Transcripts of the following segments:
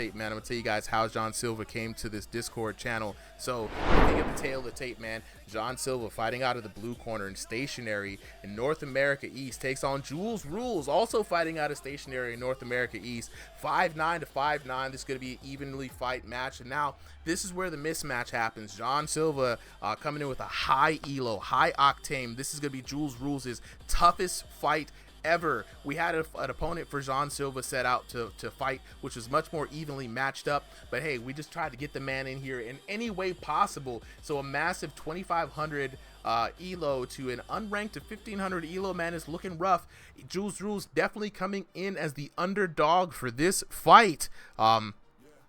Man, I'm gonna tell you guys how John Silva came to this Discord channel. So, looking at the tail of the tape, man, John Silva fighting out of the blue corner in stationary in North America East takes on Jules Rules, also fighting out of stationary in North America East. 5'9" to 5'9". This is gonna be an evenly fight match, and now this is where the mismatch happens. John Silva coming in with a high elo, high octane. This is gonna be Jules Rules' toughest fight ever. We had an opponent for John Silva set out to fight, which was much more evenly matched up, but hey, we just tried to get the man in here in any way possible. So a massive 2500 elo to an unranked to 1500 elo, man, is looking rough. Jules Rules definitely coming in as the underdog for this fight.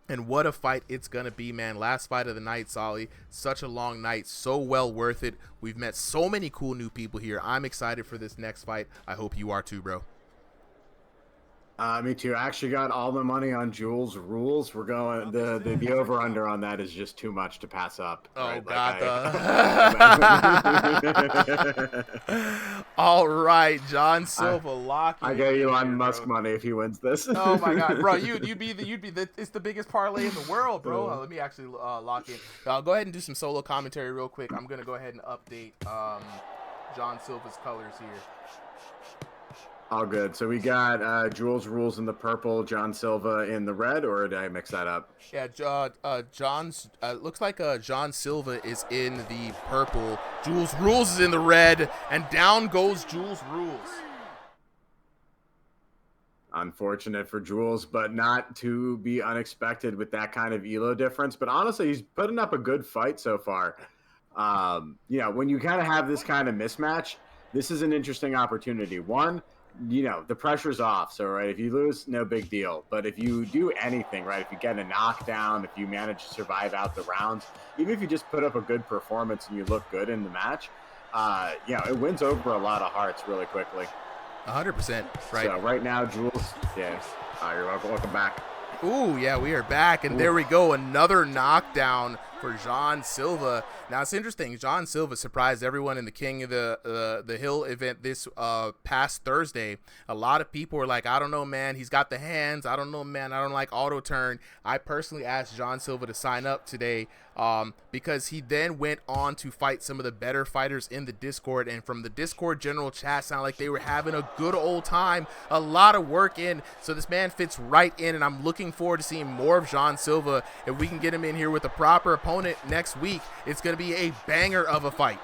And what a fight it's gonna be, man. Last fight of the night, Solly. Such a long night, so well worth it. We've met so many cool new people here. I'm excited for this next fight. I hope you are too, bro. Me too. I actually got all the money on Jules Rules. We're going the over under on that is just too much to pass up. Oh, right? God. All right, John Silva locking. I get Elon Musk money if he wins this. Oh my God, bro, you'd be it's the biggest parlay in the world, bro. Let me actually lock in. I'll go ahead and do some solo commentary real quick. I'm gonna go ahead and update John Silva's colors here. All good. So we got Jules Rules in the purple, John Silva in the red, or did I mix that up? Yeah, looks like John Silva is in the purple, Jules Rules is in the red, and down goes Jules Rules. Unfortunate for Jules, but not to be unexpected with that kind of elo difference. But honestly, he's putting up a good fight so far. You know, when you kind of have this kind of mismatch, this is an interesting opportunity. One, you know, the pressure's off. So, right, if you lose, no big deal. But if you do anything, right, if you get a knockdown, if you manage to survive out the rounds, even if you just put up a good performance and you look good in the match, you know, it wins over a lot of hearts really quickly. 100%, right? So right now, Jules, yes. You're welcome back. Ooh, yeah, we are back, and there we go, another knockdown for John Silva. Now it's interesting. John Silva surprised everyone in the King of the Hill event this past Thursday. A lot of people were like, "I don't know, man. He's got the hands. I don't know, man. I don't like auto turn." I personally asked John Silva to sign up today because he then went on to fight some of the better fighters in the Discord, and from the Discord general chat, sounded like they were having a good old time. A lot of work in, so this man fits right in, and I'm looking forward to seeing more of John Silva. If we can get him in here with a proper opponent next week, it's going to be a banger of a fight.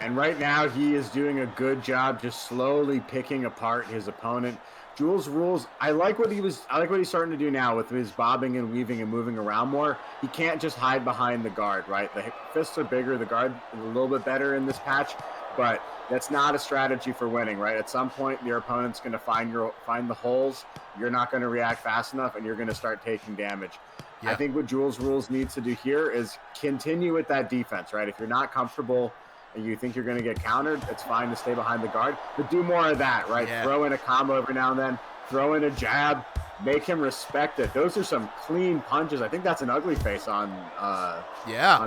And right now he is doing a good job just slowly picking apart his opponent. Jules Rules, I like what he's starting to do now with his bobbing and weaving and moving around more. He can't just hide behind the guard, right? The fists are bigger, the guard is a little bit better in this patch, but that's not a strategy for winning, right? At some point, your opponent's going to find the holes. You're not going to react fast enough, and you're going to start taking damage. Yeah. I think what Jules Rules needs to do here is continue with that defense, right? If you're not comfortable and you think you're going to get countered, it's fine to stay behind the guard, but do more of that, right? Yeah. Throw in a combo every now and then, throw in a jab, make him respect it. Those are some clean punches. I think that's an ugly face on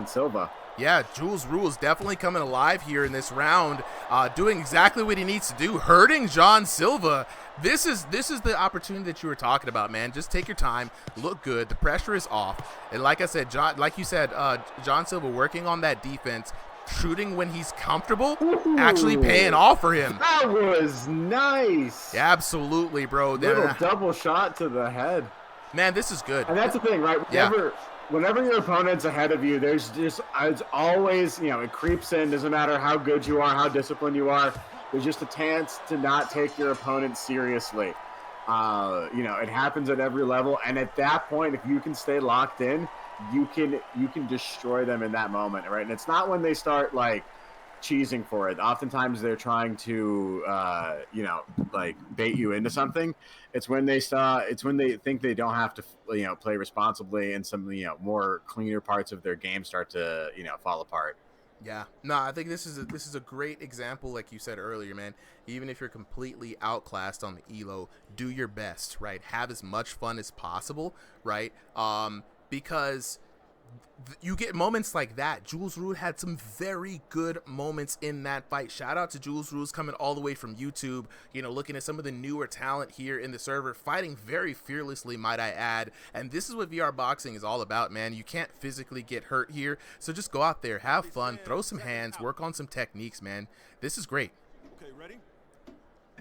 Silva. Yeah, Jules Rules definitely coming alive here in this round, doing exactly what he needs to do, hurting John Silva. This is the opportunity that you were talking about, man. Just take your time, look good. The pressure is off, and like I said, John Silva working on that defense, shooting when he's comfortable, actually paying off for him. That was nice. Yeah, absolutely, bro. Little double shot to the head. Man, this is good. And that's the thing, right? Whenever your opponent's ahead of you, there's just, it's always, you know, it creeps in. Doesn't matter how good you are, how disciplined you are. There's just a chance to not take your opponent seriously. You know, it happens at every level. And at that point, if you can stay locked in, you can destroy them in that moment, right? And it's not when they start like cheesing for it. Oftentimes they're trying to you know, like bait you into something. It's when they think they don't have to, you know, play responsibly, and some, you know, more cleaner parts of their game start to, you know, fall apart. Yeah, no, I think this is a great example, like you said earlier, man. Even if you're completely outclassed on the elo, do your best, right? Have as much fun as possible, right? Because you get moments like that. Jules Rules had some very good moments in that fight. Shout out to Jules Rules coming all the way from YouTube, you know, looking at some of the newer talent here in the server, fighting very fearlessly, might I add. And this is what VR boxing is all about, man. You can't physically get hurt here, so just go out there, have fun, throw some hands, work on some techniques, man. This is great. Okay, ready?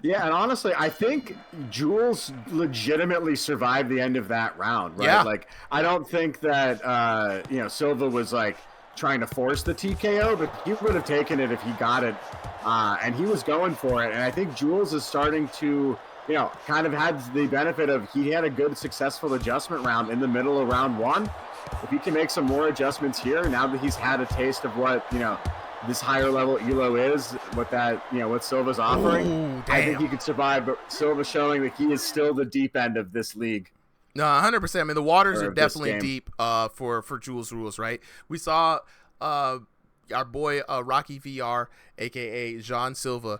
Yeah, and honestly, I think Jules legitimately survived the end of that round, right? Yeah. Like, I don't think that, you know, Silva was, like, trying to force the TKO, but he would have taken it if he got it, and he was going for it. And I think Jules is starting to, you know, kind of had the benefit of he had a good, successful adjustment round in the middle of round 1. If he can make some more adjustments here, now that he's had a taste of what, you know, this higher level ELO is, what that, you know, what Silva's offering, Ooh, I think he could survive, but Silva's showing that he is still the deep end of this league. No, 100%. I mean, the waters are definitely game. deep for Jules Rules, right? We saw our boy Rocky VR, aka John Silva,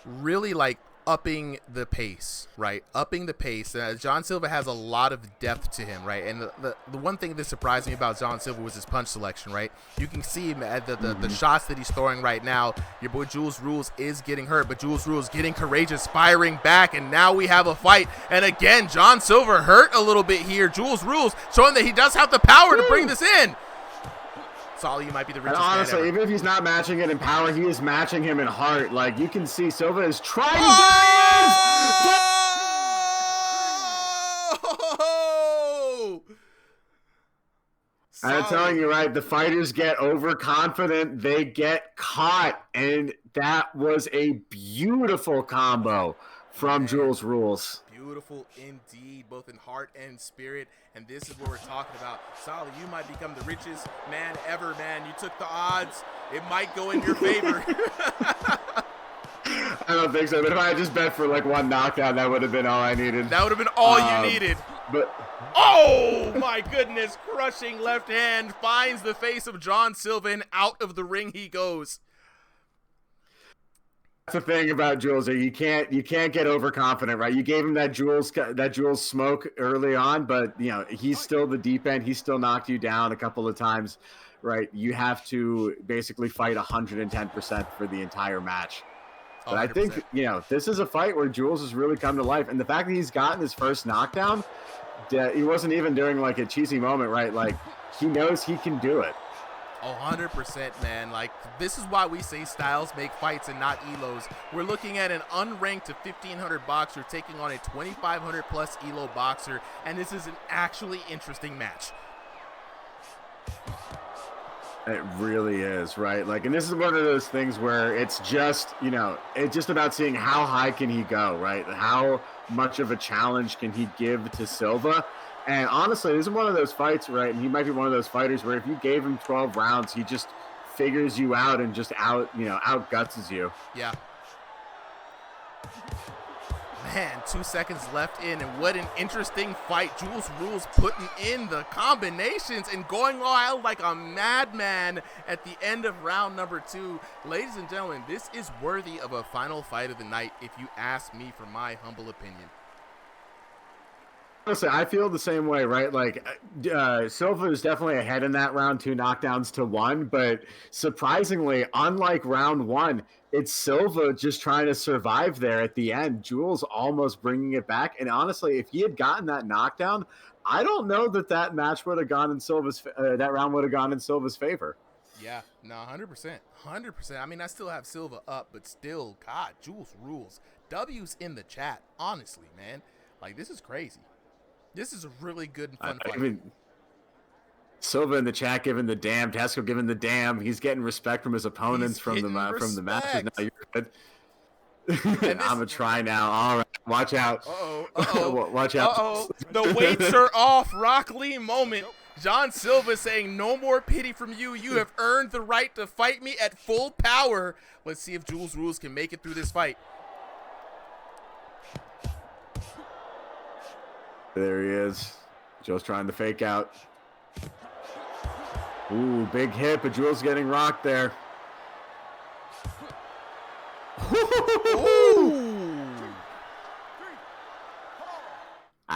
really like upping the pace, right? Upping the pace. John Silva has a lot of depth to him, right? And the one thing that surprised me about John Silva was his punch selection, right? You can see the shots that he's throwing right now. Your boy Jules Rules is getting hurt, but Jules Rules getting courageous, firing back, and now we have a fight. And again, John Silva hurt a little bit here. Jules Rules showing that he does have the power to bring this in. Solly, you might be the richest And honestly, man ever. even if he's not matching it in power, he is matching him in heart. Like, you can see Silva is trying to Oh! I'm telling you, right, the fighters get overconfident, they get caught, and that was a beautiful combo from Jules Rules. Beautiful indeed, both in heart and spirit, and this is what we're talking about. Solly, you might become the richest man ever, man. You took the odds. It might go in your favor. I don't think so, but if I had just bet for like one knockdown, that would have been all I needed. That would have been all you needed. But oh my goodness, crushing left hand finds the face of John Silva, and out of the ring he goes. that's the thing about Jules. You can't get overconfident, right? You gave him that Jules smoke early on, but you know he's still the deep end. He still knocked you down a couple of times, right? You have to basically fight 110% for the entire match. But 100%. I think, you know, this is a fight where Jules has really come to life. And the fact that he's gotten his first knockdown, he wasn't even during like a cheesy moment, right? Like, he knows he can do it. 100%, man. Like, this is why we say styles make fights and not elos. We're looking at an unranked to 1,500 boxer taking on a 2,500 plus elo boxer, and this is an actually interesting match. It really is, right? Like, and this is one of those things where it's just, you know, it's just about seeing how high can he go, right? How much of a challenge can he give to Silva? And honestly, this is one of those fights, right? And he might be one of those fighters where if you gave him 12 rounds, he just figures you out and just outguts you. Yeah. Man, 2 seconds left in, and what an interesting fight. Jules Rules putting in the combinations and going wild like a madman at the end of round number 2. Ladies and gentlemen, this is worthy of a final fight of the night, if you ask me, for my humble opinion. Honestly, I feel the same way, right? Like, Silva is definitely ahead in that round, 2 knockdowns to 1, but surprisingly, unlike round 1, it's Silva just trying to survive there at the end. Jules almost bringing it back, and honestly, if he had gotten that knockdown, I don't know that match would have gone in Silva's, that round would have gone in Silva's favor. Yeah, no, 100%. 100%. I mean, I still have Silva up, but still, God, Jules Rules. W's in the chat, honestly, man. Like, this is crazy. This is a really good and fun fight. Silva in the chat giving the damn. Tasco giving the damn. He's getting respect from his opponents from the matches. Now you're good. I'm gonna try now. All right, watch out. Watch out. The weights are off. Rock Lee moment. John Silva saying, "No more pity from you. You have earned the right to fight me at full power." Let's see if Jules Rules can make it through this fight. There he is. Joe's trying to fake out. Ooh, big hit, but Jules getting rocked there. Ooh.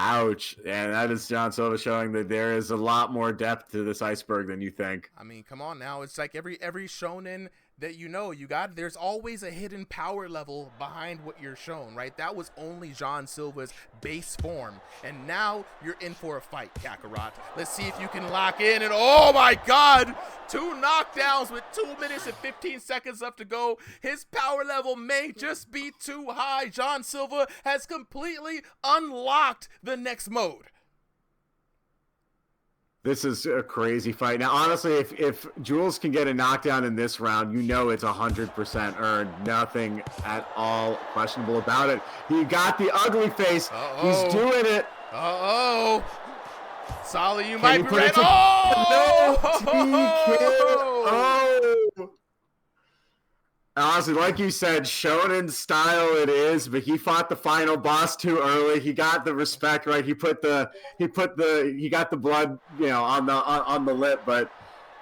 Ouch. And that is John Silva showing that there is a lot more depth to this iceberg than you think. I mean, come on now. It's like every shonen that you got, there's always a hidden power level behind what you're shown, right? That was only John Silva's base form. And now you're in for a fight, Kakarot. Let's see if you can lock in. And oh my God, 2 knockdowns with 2 minutes and 15 seconds left to go. His power level may just be too high. John Silva has completely unlocked the next mode. This is a crazy fight. Now, honestly, if Jules can get a knockdown in this round, you know it's 100% earned. Nothing at all questionable about it. He got the ugly face. He's doing it. Uh-oh. Solly, you might be ready. Oh! Oh! Honestly, like you said, shonen style it is, but he fought the final boss too early. He got the respect right. He got the blood, on the lip. But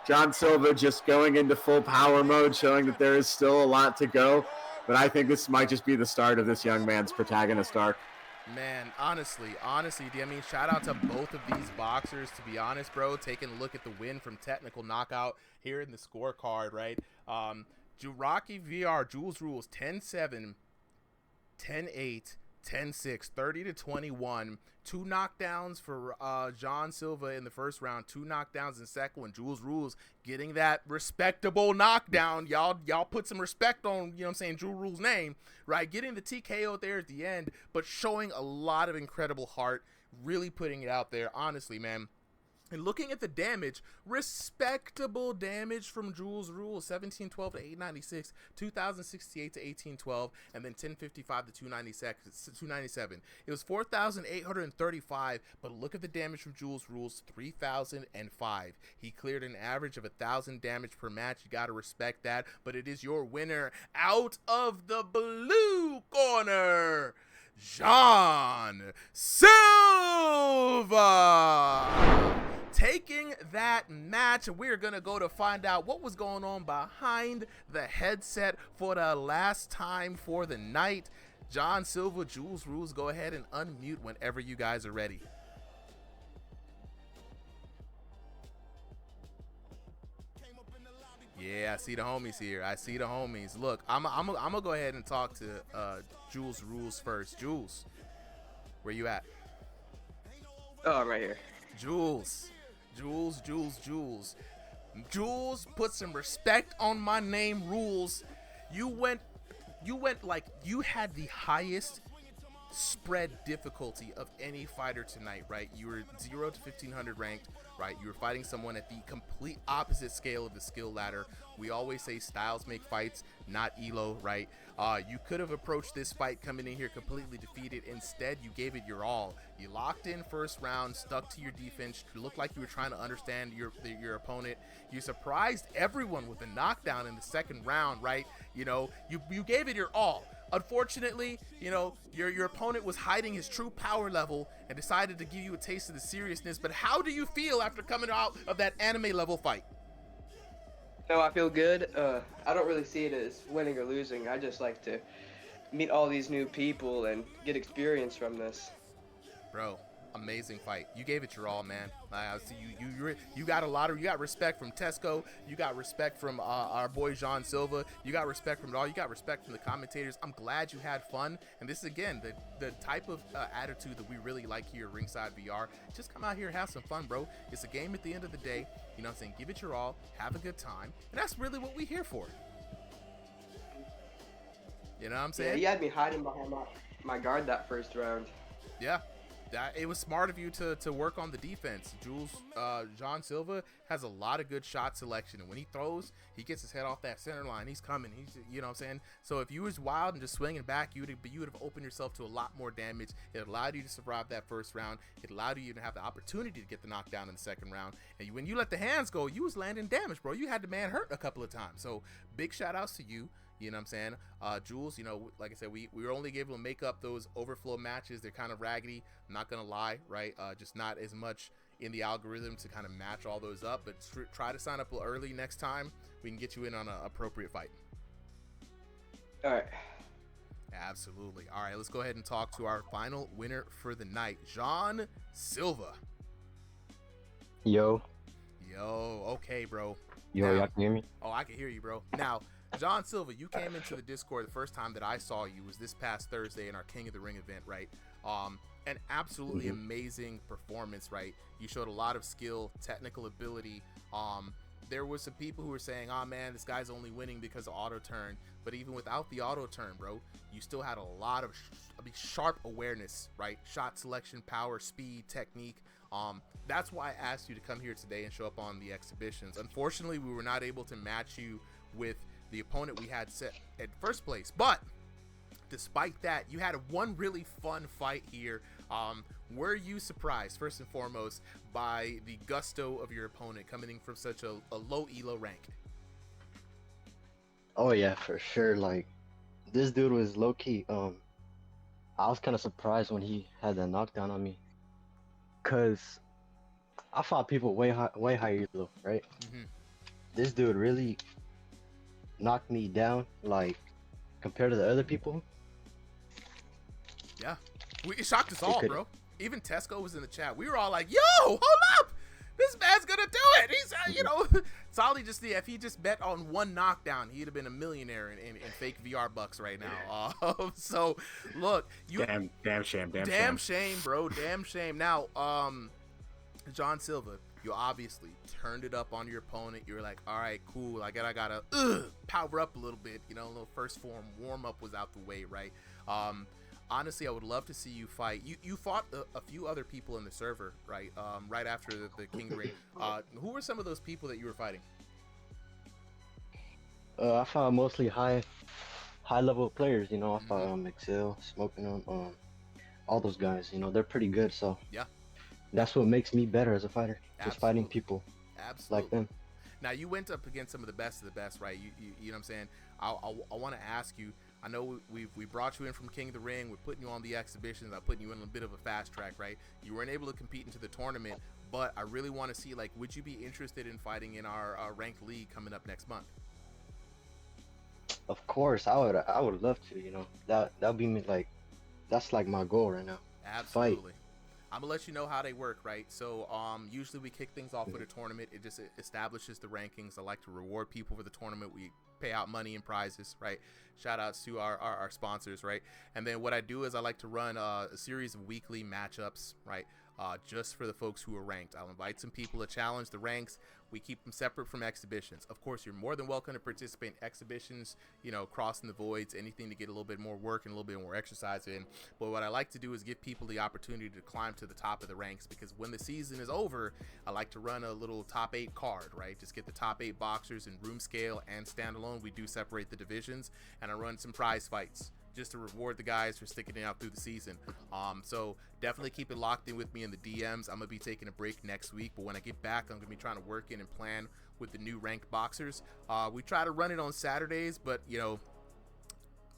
John Silva just going into full power mode, showing that there is still a lot to go. But I think this might just be the start of this young man's protagonist arc. Man, honestly, I mean, shout out to both of these boxers, to be honest, bro. Taking a look at the win from technical knockout here in the scorecard, right? RIngsideVR, Jules Rules, 10-7, 10-8, 10-6, 30-21. 2 knockdowns for John Silva in the first round, 2 knockdowns in the second one. Jules Rules getting that respectable knockdown. Y'all put some respect on, Jules Rules' name, right? Getting the TKO there at the end, but showing a lot of incredible heart, really putting it out there, honestly, man. And looking at the damage, respectable damage from Jules Rules, 1712 to 896, 2068 to 1812, and then 1055 to 297. It was 4,835, but look at the damage from Jules Rules, 3,005. He cleared an average of 1,000 damage per match. You got to respect that, but it is your winner out of the blue corner, John Silva. Taking that match, we're going to go to find out what was going on behind the headset for the last time for the night. John Silva, Jules Rules, go ahead and unmute whenever you guys are ready. Yeah, I see the homies here. I see the homies. Look, I'm gonna go ahead and talk to Jules Rules first. Jules, where you at? Oh, I'm right here. Jules, put some respect on my name, Rules. You went like you had the highest spread difficulty of any fighter tonight, right? You were 0 to 1500 ranked, right? You were fighting someone at the complete opposite scale of the skill ladder. We always say styles make fights, not elo, right? You could have approached this fight coming in here completely defeated. Instead, you gave it your all. You locked in first round, stuck to your defense. You looked like you were trying to understand your opponent. You surprised everyone with a knockdown in the second round, right? You gave it your all. Unfortunately, your opponent was hiding his true power level and decided to give you a taste of the seriousness. But how do you feel after coming out of that anime level fight? No, I feel good. I don't really see it as winning or losing. I just like to meet all these new people and get experience from this. Bro, amazing fight. You gave it your all, man. I see you got you got respect from Tesco. You got respect from our boy John Silva. You got respect from it all. You got respect from the commentators. I'm glad you had fun. And this is, again, the type of attitude that we really like here at Ringside VR. Just come out here and have some fun, bro. It's a game at the end of the day. You know what I'm saying? Give it your all. Have a good time. And that's really what we're here for. You know what I'm saying? Yeah, he had me hiding behind my guard that first round. Yeah. It was smart of you to work on the defense. John Silva has a lot of good shot selection, and when he throws, he gets his head off that center line. He's coming. You know what I'm saying? So if you was wild and just swinging back, you would have opened yourself to a lot more damage. It allowed you to survive that first round. It allowed you to have the opportunity to get the knockdown in the second round. And when you let the hands go, you was landing damage, bro. You had the man hurt a couple of times. So big shout outs to you. You know what I'm saying? Jules, like I said, we were only able to make up those overflow matches. They're kind of raggedy. I'm not going to lie, right? Just not as much in the algorithm to kind of match all those up. But try to sign up early next time. We can get you in on an appropriate fight. All right. Absolutely. All right, let's go ahead and talk to our final winner for the night, John Silva. Yo, Yo, okay, bro. y'all can hear me? Oh, I can hear you, bro. Now, John Silva, you came into the Discord the first time that I saw you was this past Thursday in our King of the Ring event, right? An absolutely amazing performance, right? You showed a lot of skill, technical ability. There were some people who were saying, oh man, this guy's only winning because of auto turn. But even without the auto turn, bro, you still had a lot of sharp awareness, right? Shot selection, power, speed, technique. That's why I asked you to come here today and show up on the exhibitions. Unfortunately, we were not able to match you with the opponent we had set at first place, but despite that, you had one really fun fight here. Were you surprised, first and foremost, by the gusto of your opponent coming in from such a low elo rank? Oh yeah, for sure. Like, this dude was low key. I was kind of surprised when he had that knockdown on me, cause I fought people way higher elo, right? This dude really knocked me down, like, compared to the other people. Yeah, it shocked us all, bro. Even Tesco was in the chat. We were all like, yo, hold up, this man's gonna do it. He's you know, Solly just, if he just bet on one knockdown, he'd have been a millionaire in fake VR bucks right now. So look, you damn shame, bro, damn shame. Now, John Silva, you obviously turned it up on your opponent. You were like, all right, cool, I gotta power up a little bit, you know, a little first form warm up was out the way, right? Honestly, I would love to see you fight. You fought a few other people in the server, right? Right after the King Ring. Who were some of those people that you were fighting? I fought mostly high level players. You know, I fought Excel, Smoking them, all those guys. You know, they're pretty good. So yeah, that's what makes me better as a fighter. Absolutely. Just fighting people like them. Now you went up against some of the best, right? You know what I'm saying? I want to ask you. I know we brought you in from King of the Ring. We're putting you on the exhibitions. I'm putting you in a bit of a fast track, right? You weren't able to compete into the tournament, but I really want to see, like, would you be interested in fighting in our ranked league coming up next month? Of course, I would love to. You know, that'll be me, like, that's like my goal right now. Absolutely. I'm gonna let you know how they work, right? So usually we kick things off with a tournament. It just establishes the rankings. I like to reward people for the tournament. We pay out money and prizes, right? Shout outs to our sponsors, right? And then what I do is I like to run a series of weekly matchups, right? Just for the folks who are ranked. I'll invite some people to challenge the ranks. We keep them separate from exhibitions. Of course, you're more than welcome to participate in exhibitions, you know, crossing the voids, anything to get a little bit more work and a little bit more exercise in. But what I like to do is give people the opportunity to climb to the top of the ranks, because when the season is over, I like to run a little top 8 card, right? Just get the top 8 boxers in room scale and standalone. We do separate the divisions, and I run some prize fights just to reward the guys for sticking it out through the season. So definitely keep it locked in with me in the DMs. I'm gonna be taking a break next week, but when I get back, I'm gonna be trying to work in and plan with the new ranked boxers. We try to run it on Saturdays, but you know,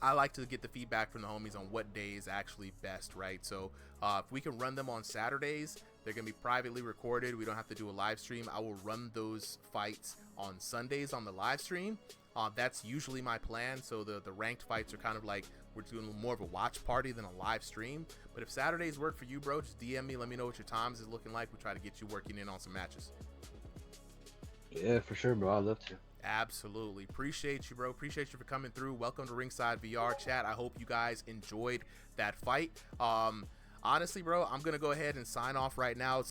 I like to get the feedback from the homies on what day is actually best, right? So if we can run them on Saturdays, they're gonna be privately recorded. We don't have to do a live stream. I will run those fights on Sundays on the live stream. That's usually my plan. So the ranked fights are kind of like, we're doing more of a watch party than a live stream. But if Saturdays work for you, bro, just DM me. Let me know what your times is looking like. We try to get you working in on some matches. Yeah, for sure, bro. I'd love to. Absolutely. Appreciate you, bro. Appreciate you for coming through. Welcome to Ringside VR chat. I hope you guys enjoyed that fight. Honestly, bro, I'm going to go ahead and sign off right now.